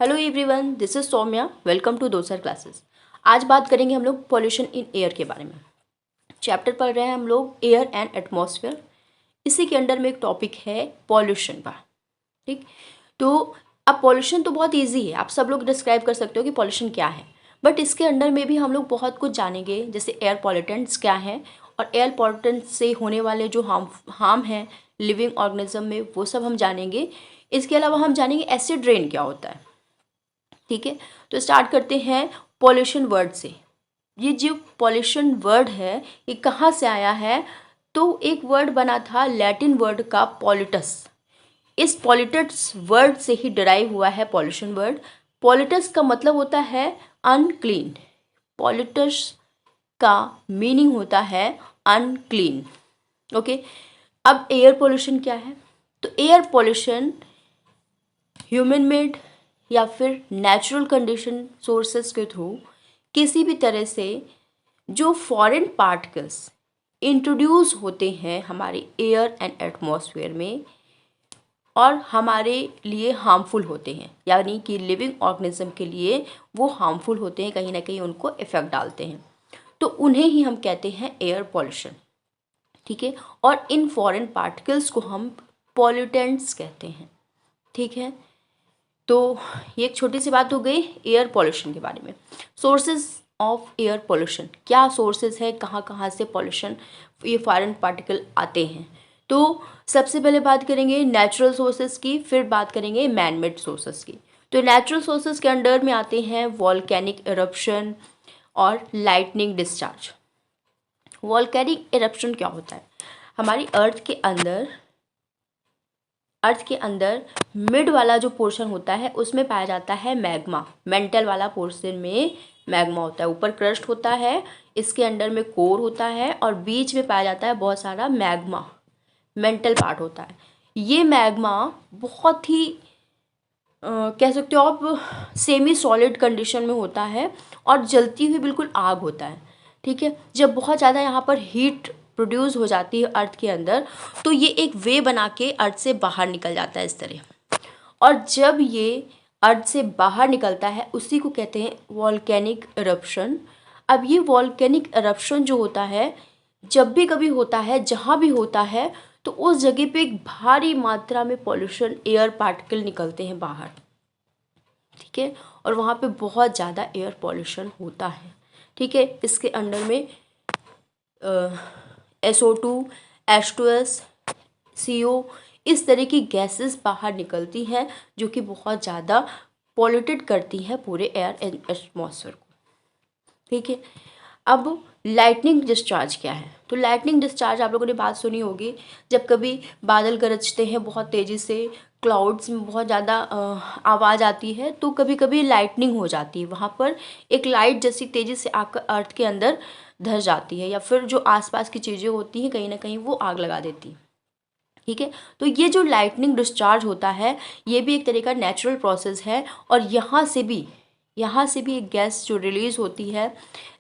Hello everyone, this is Saumya. Welcome to दोसर classes. आज बात करेंगे हम लोग पॉल्यूशन इन एयर के बारे में। चैप्टर पढ़ रहे हैं हम लोग एयर एंड एटमॉस्फेयर। इसी के अंडर में एक टॉपिक है पॉल्यूशन का। ठीक, तो अब पॉल्यूशन तो बहुत इजी है, आप सब लोग डिस्क्राइब कर सकते हो कि पॉल्यूशन क्या है। बट इसके अंडर में भी हम लोग बहुत कुछ जानेंगे, जैसे एयर पॉल्यूटेंट्स क्या हैं और एयर पॉल्यूटेंट्स से होने वाले जो हार्म हैं लिविंग ऑर्गेनिज्म में, वो सब हम जानेंगे। इसके अलावा हम जानेंगे एसिड रेन क्या होता है। ठीक है, तो स्टार्ट करते हैं पॉल्यूशन वर्ड से। ये जो पॉल्यूशन वर्ड है ये कहाँ से आया है? तो एक वर्ड बना था लैटिन वर्ड का पॉलिटस। इस पॉलिटस वर्ड से ही डिराइव हुआ है पॉल्यूशन वर्ड। पॉलिटस का मतलब होता है अनक्लीन। पॉलिटस का मीनिंग होता है अनक्लीन। ओके, अब एयर पोल्यूशन क्या है? तो एयर पोल्यूशन ह्यूमन मेड या फिर नेचुरल कंडीशन सोर्सेस के थ्रू किसी भी तरह से जो फॉरेन पार्टिकल्स इंट्रोड्यूस होते हैं हमारे एयर एंड एटमॉस्फेयर में और हमारे लिए हार्मफुल होते हैं, यानी कि लिविंग ऑर्गेनिज्म के लिए वो हार्मफुल होते हैं, कहीं ना कहीं उनको इफेक्ट डालते हैं, तो उन्हें ही हम कहते हैं एयर पॉल्यूशन। ठीक है, और इन फॉरेन पार्टिकल्स को हम पॉल्यूटेंट्स कहते हैं। ठीक है, तो ये एक छोटी सी बात हो गई एयर पॉल्यूशन के बारे में। सोर्सेज ऑफ एयर पॉल्यूशन, क्या सोर्सेज है, कहाँ कहाँ से पॉल्यूशन ये फॉरेन पार्टिकल आते हैं? तो सबसे पहले बात करेंगे नेचुरल सोर्सेज की, फिर बात करेंगे मैन मेड सोर्सेज की। तो नेचुरल सोर्सेज के अंडर में आते हैं वॉल्केनिक इरप्शन और लाइटनिंग डिस्चार्ज। वॉल्केनिक इरप्शन क्या होता है? हमारी अर्थ के अंदर मिड वाला जो पोर्शन होता है उसमें पाया जाता है मैग्मा। मेंटल वाला पोर्शन में मैग्मा होता है, ऊपर क्रस्ट होता है, इसके अंदर में कोर होता है और बीच में पाया जाता है बहुत सारा मैग्मा, मेंटल पार्ट होता है। ये मैग्मा बहुत ही कह सकते हो आप सेमी सॉलिड कंडीशन में होता है और जलती हुई बिल्कुल आग होता है। ठीक है, जब बहुत ज़्यादा यहाँ पर हीट प्रोड्यूस हो जाती है अर्थ के अंदर, तो ये एक वे बना के अर्थ से बाहर निकल जाता है इस तरह। और जब ये अर्थ से बाहर निकलता है उसी को कहते हैं वॉल्केनिक इरप्शन। अब ये वॉल्केनिक इरप्शन जो होता है, जब भी कभी होता है, जहाँ भी होता है, तो उस जगह पे एक भारी मात्रा में पॉल्यूशन एयर पार्टिकल निकलते हैं बाहर। ठीक है, और वहाँ पे बहुत ज़्यादा एयर पॉल्यूशन होता है। ठीक है, इसके अंडर में SO2, H2S, CO, इस तरह की गैसेस बाहर निकलती हैं जो कि बहुत ज़्यादा पॉल्यूटेड करती हैं पूरे एयर एंड एटमॉस्फेयर को। ठीक है, अब लाइटनिंग डिस्चार्ज क्या है? तो लाइटनिंग डिस्चार्ज आप लोगों ने बात सुनी होगी, जब कभी बादल गरजते हैं बहुत तेज़ी से, क्लाउड्स में बहुत ज़्यादा आवाज़ आती है, तो कभी कभी लाइटनिंग हो जाती है, वहाँ पर एक लाइट जैसी तेज़ी से आकर अर्थ के अंदर धस जाती है, या फिर जो आसपास की चीज़ें होती हैं कहीं ना कहीं वो आग लगा देती है। ठीक है, तो ये जो लाइटनिंग डिस्चार्ज होता है ये भी एक तरह का नेचुरल प्रोसेस है, और यहाँ से भी एक गैस जो रिलीज होती है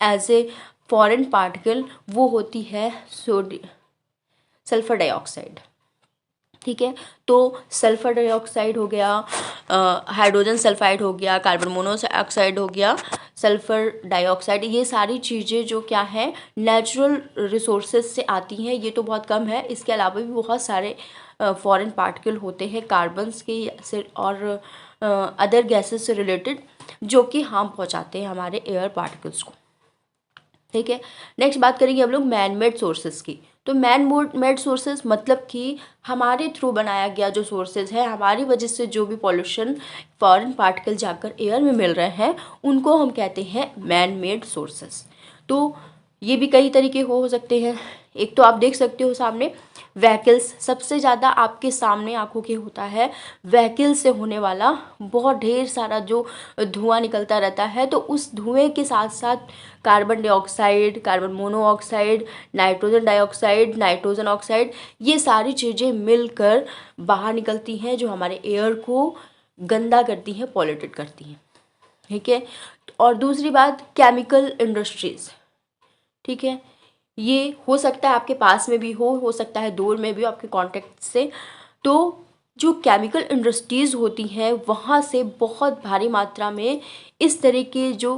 एज ए फॉरेन पार्टिकल, वो होती है सल्फर डाइऑक्साइड। ठीक है, तो सल्फर डाइऑक्साइड हो गया, हाइड्रोजन सल्फाइड हो गया, कार्बन मोनोऑक्साइड हो गया, सल्फर डाइऑक्साइड, ये सारी चीज़ें जो क्या है नेचुरल रिसोर्सेज से आती हैं। ये तो बहुत कम है, इसके अलावा भी बहुत सारे फॉरेन पार्टिकल होते हैं कार्बन्स के से और अदर गैसेस से रिलेटेड, जो कि हार्म पहुंचाते हैं हमारे एयर पार्टिकल्स को। ठीक है, नेक्स्ट बात करेंगे हम लोग मैन मेड सोर्सेज की। तो मैन मेड सोर्सेज मतलब कि हमारे थ्रू बनाया गया जो सोर्सेज है, हमारी वजह से जो भी पॉल्यूशन फॉरेन पार्टिकल जाकर एयर में मिल रहे हैं, उनको हम कहते हैं मैन मेड सोर्सेज। तो ये भी कई तरीके हो सकते हैं। एक तो आप देख सकते हो सामने व्हीकल्स, सबसे ज़्यादा आपके सामने आंखों के होता है व्हीकल से होने वाला बहुत ढेर सारा जो धुआं निकलता रहता है, तो उस धुएं के साथ साथ carbon dioxide, carbon monoxide, nitrogen dioxide, nitrogen oxide, ये सारी चीज़ें मिलकर बाहर निकलती हैं जो हमारे एयर को गंदा करती हैं, पॉल्यूटेड करती हैं। ठीक है, और दूसरी बात केमिकल इंडस्ट्रीज़। ठीक है, ये हो सकता है आपके पास में भी हो सकता है दूर में भी हो आपके कांटेक्ट से। तो जो केमिकल इंडस्ट्रीज़ होती हैं वहाँ से बहुत भारी मात्रा में इस तरह के जो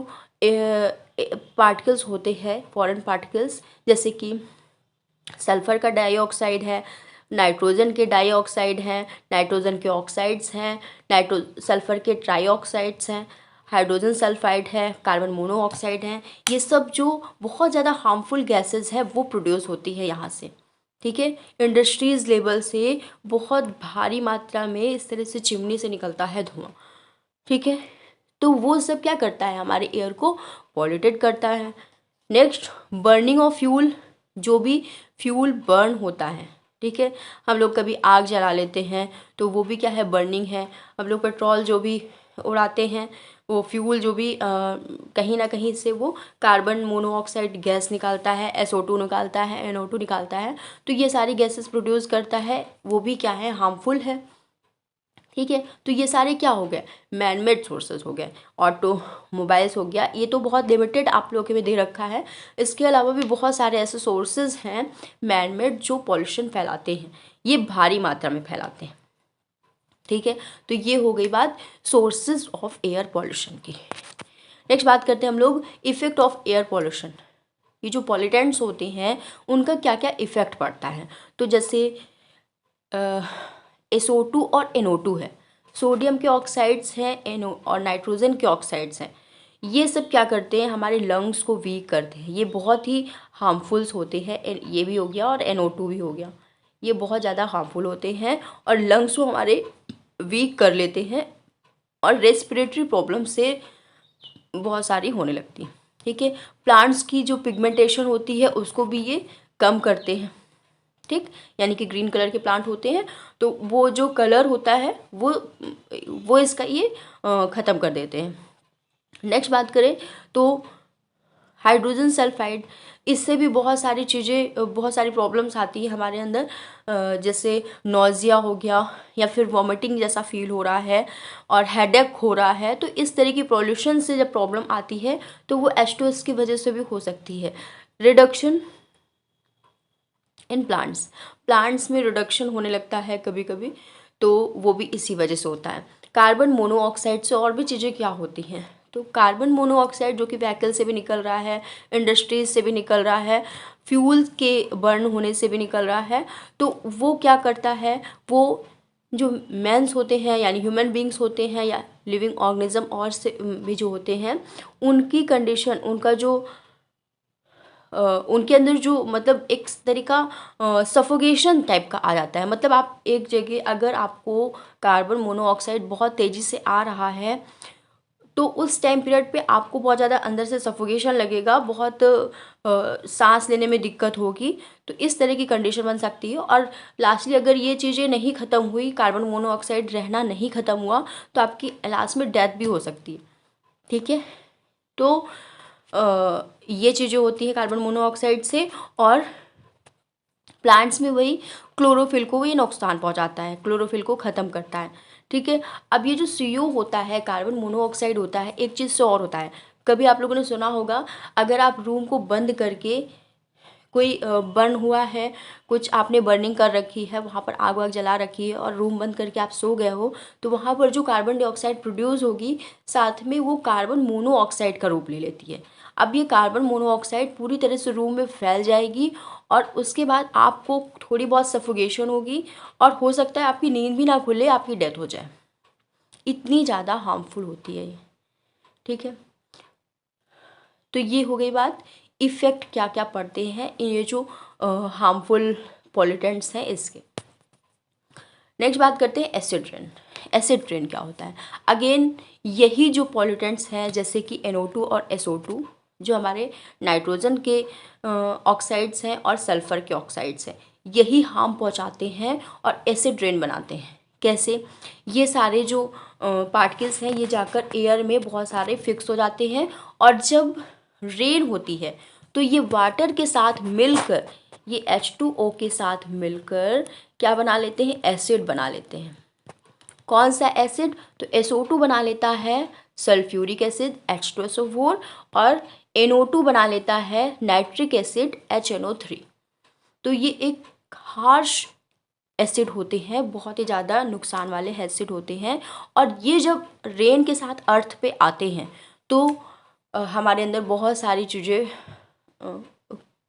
पार्टिकल्स होते हैं, फॉरेन पार्टिकल्स, जैसे कि सल्फ़र का डाइऑक्साइड है, नाइट्रोजन के डाइऑक्साइड हैं, नाइट्रोजन के ऑक्साइड्स हैं, सल्फ़र के ट्राइऑक्साइड्स हैं, हाइड्रोजन सल्फाइड है, कार्बन मोनोऑक्साइड हैं, ये सब जो बहुत ज़्यादा हार्मफुल गैसेस है वो प्रोड्यूस होती है यहाँ से। ठीक है, इंडस्ट्रीज़ लेवल से बहुत भारी मात्रा में इस तरह से चिमनी से निकलता है धुआं। ठीक है, तो वो सब क्या करता है, हमारे एयर को पॉल्यूटेड करता है। नेक्स्ट, बर्निंग ऑफ फ्यूल, जो भी फ्यूल बर्न होता है, ठीक है, हम लोग कभी आग जला लेते हैं तो वो भी क्या है, बर्निंग है। हम लोग पेट्रोल जो भी उड़ाते हैं, वो फ्यूल जो भी कहीं ना कहीं से वो कार्बन मोनोऑक्साइड गैस निकालता है, SO2 निकालता है, NO2 निकालता है, तो ये सारी गैसेस प्रोड्यूस करता है, वो भी क्या है, हार्मफुल है। ठीक है, तो ये सारे क्या हो गए, मैन मेड सोर्सेज हो गए। ऑटोमोबाइल्स हो गया, ये तो बहुत लिमिटेड आप लोगों के में दे रखा है। इसके अलावा भी बहुत सारे ऐसे सोर्सेज हैं मैन मेड जो पॉल्यूशन फैलाते हैं, ये भारी मात्रा में फैलाते हैं। ठीक है, तो ये हो गई बात सोर्सेज ऑफ एयर पॉल्यूशन की। नेक्स्ट बात करते हैं हम लोग इफेक्ट ऑफ एयर पॉल्यूशन। ये जो पॉल्यूटेंट्स होते हैं उनका क्या क्या इफेक्ट पड़ता है, तो जैसे SO2 और NO2 है, सोडियम के ऑक्साइड्स हैं, NO और नाइट्रोजन के ऑक्साइड्स हैं, ये सब क्या करते हैं, हमारे लंग्स को वीक करते हैं, ये बहुत ही हार्मफुल्स होते हैं। ये भी हो गया और NO2 भी हो गया, ये बहुत ज़्यादा हार्मफुल होते हैं और लंग्स को हमारे वीक कर लेते हैं और रेस्पिरेटरी प्रॉब्लम से बहुत सारी होने लगती हैं। ठीक है, प्लांट्स की जो पिगमेंटेशन होती है उसको भी ये कम करते हैं। ठीक, यानी कि ग्रीन कलर के प्लांट होते हैं तो वो जो कलर होता है वो इसका ये ख़त्म कर देते हैं। नेक्स्ट बात करें तो हाइड्रोजन सल्फाइड, इससे भी बहुत सारी चीज़ें, बहुत सारी प्रॉब्लम्स आती है हमारे अंदर, जैसे नोज़िया हो गया या फिर वॉमिटिंग जैसा फील हो रहा है और हेडेक हो रहा है। तो इस तरह की पॉल्यूशन से जब प्रॉब्लम आती है तो वो H2S की वजह से भी हो सकती है। रिडक्शन इन प्लांट्स में रिडक्शन होने लगता है कभी कभी, तो वो भी इसी वजह से होता है। कार्बन मोनोऑक्साइड से और भी चीज़ें क्या होती हैं, तो कार्बन मोनोऑक्साइड जो कि व्हीकल से भी निकल रहा है, इंडस्ट्रीज से भी निकल रहा है, फ्यूल के बर्न होने से भी निकल रहा है, तो वो क्या करता है, वो जो मैंस होते हैं यानी ह्यूमन बींग्स होते हैं या लिविंग ऑर्गेनिज्म और से भी जो होते हैं, उनकी कंडीशन, उनका जो उनके अंदर जो मतलब एक तरीका सफोकेशन टाइप का आ जाता है। मतलब आप एक जगह अगर आपको कार्बन मोनोऑक्साइड बहुत तेज़ी से आ रहा है तो उस टाइम पीरियड पे आपको बहुत ज़्यादा अंदर से सफोकेशन लगेगा, बहुत सांस लेने में दिक्कत होगी, तो इस तरह की कंडीशन बन सकती है। और लास्टली अगर ये चीज़ें नहीं ख़त्म हुई, कार्बन मोनोऑक्साइड रहना नहीं ख़त्म हुआ, तो आपकी लास्ट में डेथ भी हो सकती है। ठीक है, तो ये चीज़ें होती है कार्बन मोनोऑक्साइड से। और प्लांट्स में वही क्लोरोफिल को वही नुकसान पहुंचाता है, क्लोरोफिल को ख़त्म करता है। ठीक है, अब ये जो CO होता है, कार्बन मोनोऑक्साइड होता है, एक चीज़ से और होता है, कभी आप लोगों ने सुना होगा, अगर आप रूम को बंद करके कोई बर्न हुआ है, कुछ आपने बर्निंग कर रखी है, वहाँ पर आग वाग जला रखी है और रूम बंद करके आप सो गए हो, तो वहाँ पर जो कार्बन डाइऑक्साइड प्रोड्यूस होगी साथ में वो कार्बन मोनोऑक्साइड का रूप ले लेती है। अब ये कार्बन मोनोऑक्साइड पूरी तरह से रूम में फैल जाएगी और उसके बाद आपको थोड़ी बहुत सफोकेशन होगी और हो सकता है आपकी नींद भी ना खुले, आपकी डेथ हो जाए, इतनी ज़्यादा हार्मफुल होती है ये। ठीक है, तो ये हो गई बात इफ़ेक्ट क्या क्या पड़ते हैं ये जो हार्मफुल पॉल्यूटेंट्स हैं इसके। नेक्स्ट बात करते हैं एसिड रेन। एसिड रेन क्या होता है, अगेन यही जो पॉल्यूटेंट्स हैं जैसे कि NO2 और SO2 जो हमारे नाइट्रोजन के ऑक्साइड्स हैं और सल्फ़र के ऑक्साइड्स हैं, यही हार्म पहुंचाते हैं और एसिड रेन बनाते हैं। कैसे, ये सारे जो पार्टिकल्स हैं ये जाकर एयर में बहुत सारे फिक्स हो जाते हैं और जब रेन होती है तो ये वाटर के साथ मिलकर, ये H2O के साथ मिलकर क्या बना लेते हैं, एसिड बना लेते हैं। कौन सा एसिड, तो SO2 बना लेता है सल्फ्यूरिक एसिड H2SO4 और NO2 बना लेता है नाइट्रिक एसिड HNO3। तो ये एक हार्श एसिड होते हैं, बहुत ही ज़्यादा नुकसान वाले एसिड होते हैं। और ये जब रेन के साथ अर्थ पे आते हैं तो हमारे अंदर बहुत सारी चीज़ें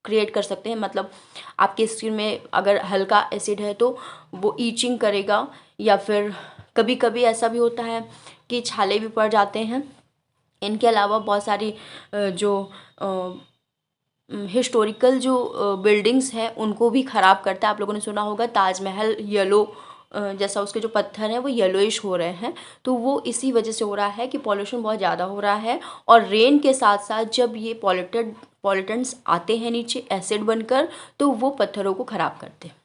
क्रिएट कर सकते हैं। मतलब आपके स्किन में अगर हल्का एसिड है तो वो ईचिंग करेगा, या फिर कभी कभी ऐसा भी होता है कि छाले भी पड़ जाते हैं। इनके अलावा बहुत सारी जो हिस्टोरिकल जो बिल्डिंग्स हैं उनको भी ख़राब करता है। आप लोगों ने सुना होगा ताजमहल येलो, जैसा उसके जो पत्थर हैं वो येलोइश हो रहे हैं, तो वो इसी वजह से हो रहा है कि पॉल्यूशन बहुत ज़्यादा हो रहा है। और रेन के साथ साथ जब ये पॉल्यूटेंट्स आते हैं नीचे एसिड बनकर, तो वो पत्थरों को ख़राब करते हैं।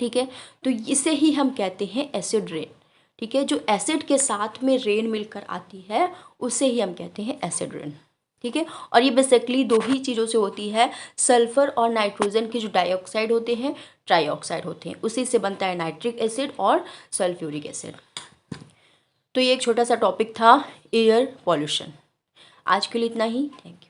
ठीक है, तो इसे ही हम कहते हैं एसिड रेन। ठीक है, जो एसिड के साथ में रेन मिलकर आती है उसे ही हम कहते हैं एसिड रेन। ठीक है, और ये बेसिकली दो ही चीज़ों से होती है, सल्फर और नाइट्रोजन के जो डाइऑक्साइड होते हैं, ट्राइऑक्साइड होते हैं, उसी से बनता है नाइट्रिक एसिड और सल्फ्यूरिक एसिड। तो ये एक छोटा सा टॉपिक था एयर पॉल्यूशन। आज के लिए इतना ही, थैंक यू।